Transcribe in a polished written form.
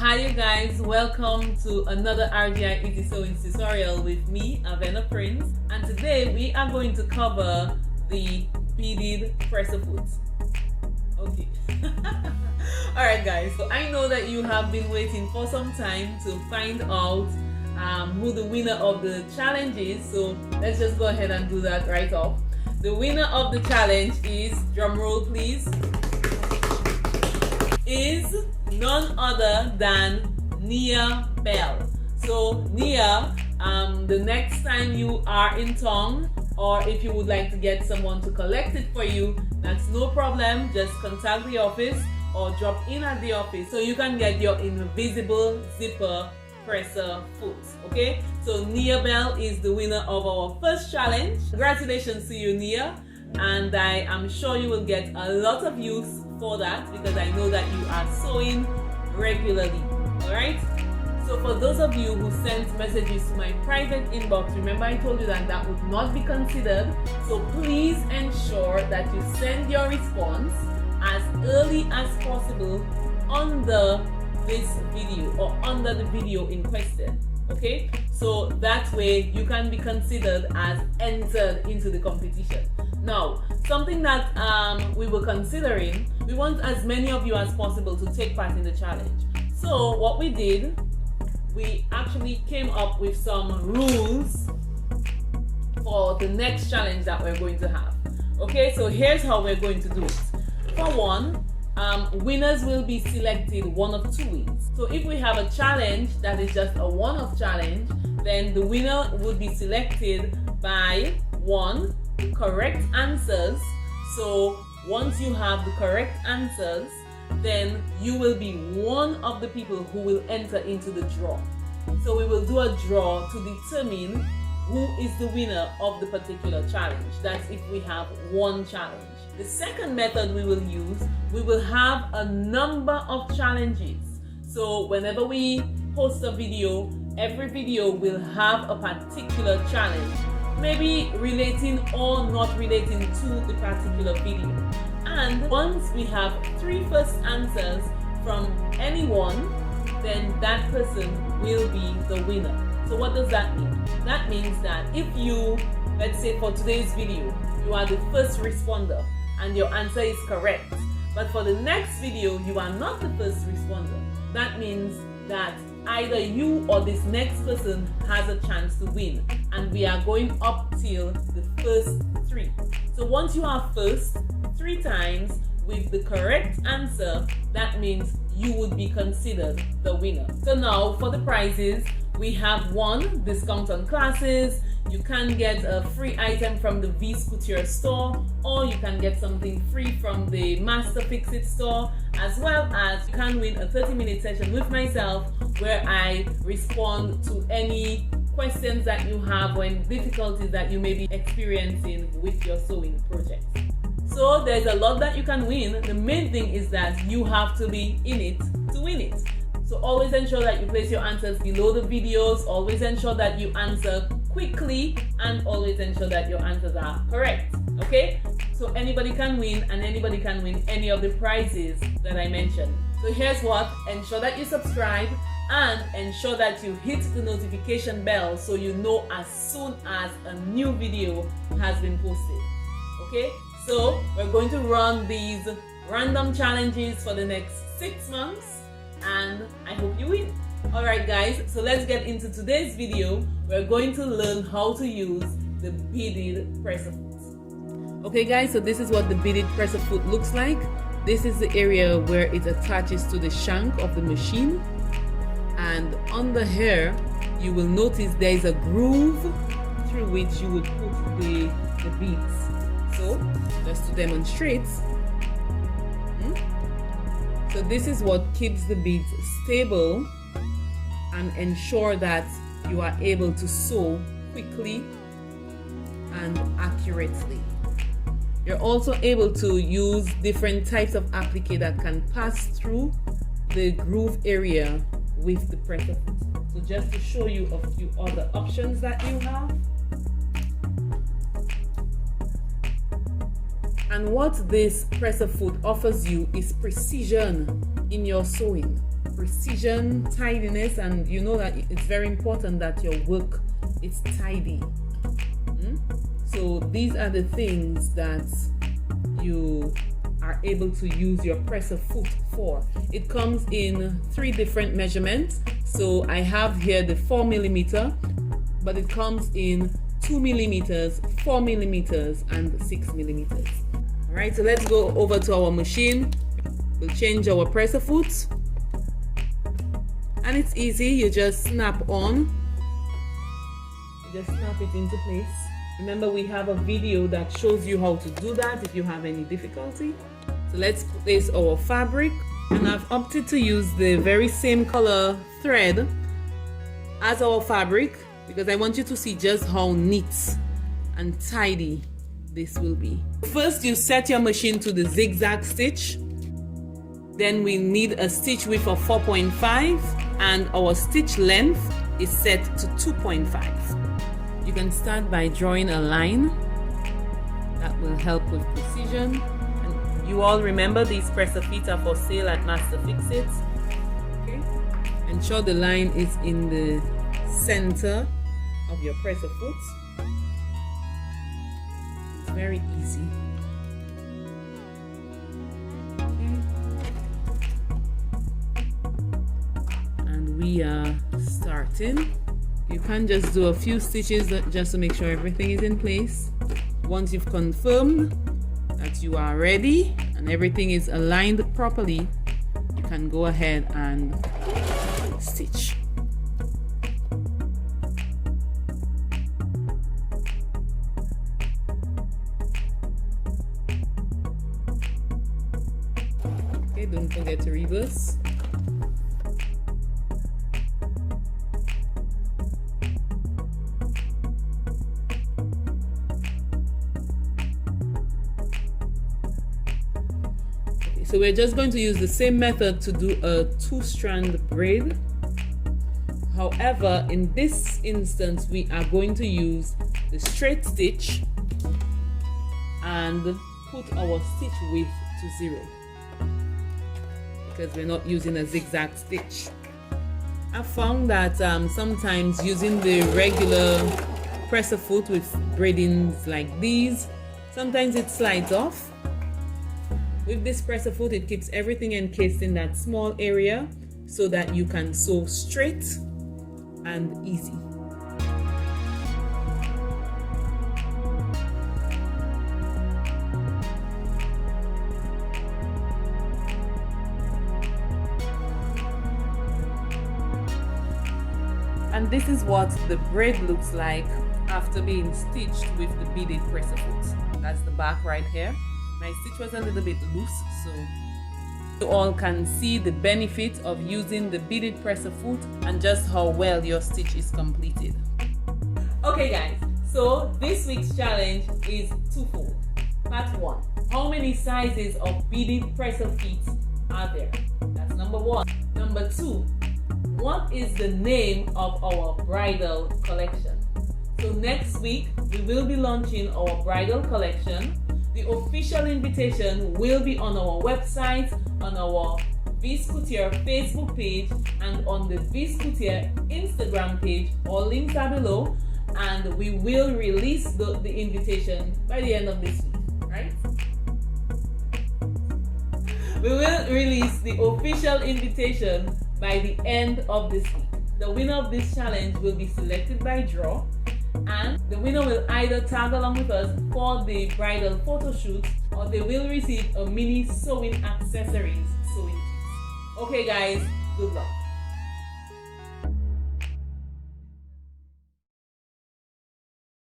Hi you guys, welcome to another RGI Easy Sewing tutorial with me, Avena Prince, and today we are going to cover the beaded presser foot. Okay. Alright guys, so I know that you have been waiting for some time to find out who the winner of the challenge is, so let's just go ahead and do that right off. The winner of the challenge is, drumroll please, is none other than Nia Bell. So Nia, the next time you are in town, or if you would like to get someone to collect it for you, that's no problem. Just contact the office or drop in at the office so you can get your invisible zipper presser foot. Okay, so Nia Bell is the winner of our first challenge. Congratulations to you, Nia, and I am sure you will get a lot of use for that because I know that you are sewing regularly. All right, so for those of you who sent messages to my private inbox, remember I told you that that would not be considered, so please ensure that you send your response as early as possible under this video or under the video in question. Okay, so that way you can be considered as entered into the competition. Now, something that we were considering, we want as many of you as possible to take part in the challenge. So what we did, we actually came up with some rules for the next challenge that we're going to have. Okay, so here's how we're going to do it. For one, winners will be selected one of two ways. So if we have a challenge that is just a one-off challenge, then the winner would be selected by one, correct answers. So once you have the correct answers, then you will be one of the people who will enter into the draw. So we will do a draw to determine who is the winner of the particular challenge. That's if we have one challenge. The second method we will use, we will have a number of challenges. So whenever we post a video, every video will have a particular challenge, maybe relating or not relating to the particular video. And once we have 3 first answers from anyone, then that person will be the winner. So what does that mean? That means that if you, let's say for today's video, you are the first responder and your answer is correct, but for the next video you are not the first responder, that means that either you or this next person has a chance to win, and we are going up till the first 3. So once you are first 3 times with the correct answer, that means you would be considered the winner. So now for the prizes, we have 1, discount on classes. You can get a free item from the V's Couture store, or you can get something free from the Master Fix It store, as well as you can win a 30-minute session with myself where I respond to any questions that you have or any difficulties that you may be experiencing with your sewing project. So there's a lot that you can win. The main thing is that you have to be in it to win it. So always ensure that you place your answers below the videos, always ensure that you answer quickly, and always ensure that your answers are correct. Okay, so anybody can win, and anybody can win any of the prizes that I mentioned. So here's what: ensure that you subscribe and ensure that you hit the notification bell so you know as soon as a new video has been posted. Okay, so we're going to run these random challenges for the next 6 months, and I hope you win. Alright guys, so let's get into today's video. We're going to learn how to use the beaded presser foot. Okay guys, so this is what the beaded presser foot looks like. This is the area where it attaches to the shank of the machine, and under here you will notice there is a groove through which you would put the beads. So just to demonstrate, so this is what keeps the beads stable and ensure that you are able to sew quickly and accurately. You're also able to use different types of applique that can pass through the groove area with the presser foot. So just to show you a few other options that you have. And what this presser foot offers you is precision in your sewing. precision, tidiness, and you know that it's very important that your work is tidy. So these are the things that you are able to use your presser foot for. It comes in 3 different measurements. So I have here the 4mm, but it comes in 2mm, 4mm, and 6mm. All right, so let's go over to our machine. We'll change our presser foot, and it's easy. You just snap on. You just snap it into place. Remember, we have a video that shows you how to do that if you have any difficulty. So let's place our fabric, and I've opted to use the very same color thread as our fabric because I want you to see just how neat and tidy this will be. First, you set your machine to the zigzag stitch. Then we need a stitch width of 4.5 and our stitch length is set to 2.5. You can start by drawing a line. That will help with precision. And you all remember these presser feet are for sale at Master Fix-It. Okay. Ensure the line is in the center of your presser foot. It's very easy. We are starting. You can just do a few stitches just to make sure everything is in place. Once you've confirmed that you are ready and everything is aligned properly, you can go ahead and stitch. Okay, don't forget to reverse. So we're just going to use the same method to do a 2-strand braid. However, in this instance, we are going to use the straight stitch and put our stitch width to 0 because we're not using a zigzag stitch. I found that sometimes using the regular presser foot with braidings like these, sometimes it slides off. With this presser foot, it keeps everything encased in that small area so that you can sew straight and easy. And this is what the braid looks like after being stitched with the beaded presser foot. That's the back right here. My stitch was a little bit loose, so you all can see the benefit of using the beaded presser foot and just how well your stitch is completed. Okay guys, so this week's challenge is twofold. Part 1, how many sizes of beaded presser feet are there? That's number 1. Number 2, what is the name of our bridal collection? So next week, we will be launching our bridal collection. The official invitation will be on our website, on our Vis Couture Facebook page, and on the Vis Couture Instagram page. All links are below, and we will release the invitation by the end of this week, right? We will release the official invitation by the end of this week. The winner of this challenge will be selected by draw, and the winner will either tag along with us for the bridal photo shoot, or they will receive a mini sewing accessories sewing kit. Okay guys, good luck.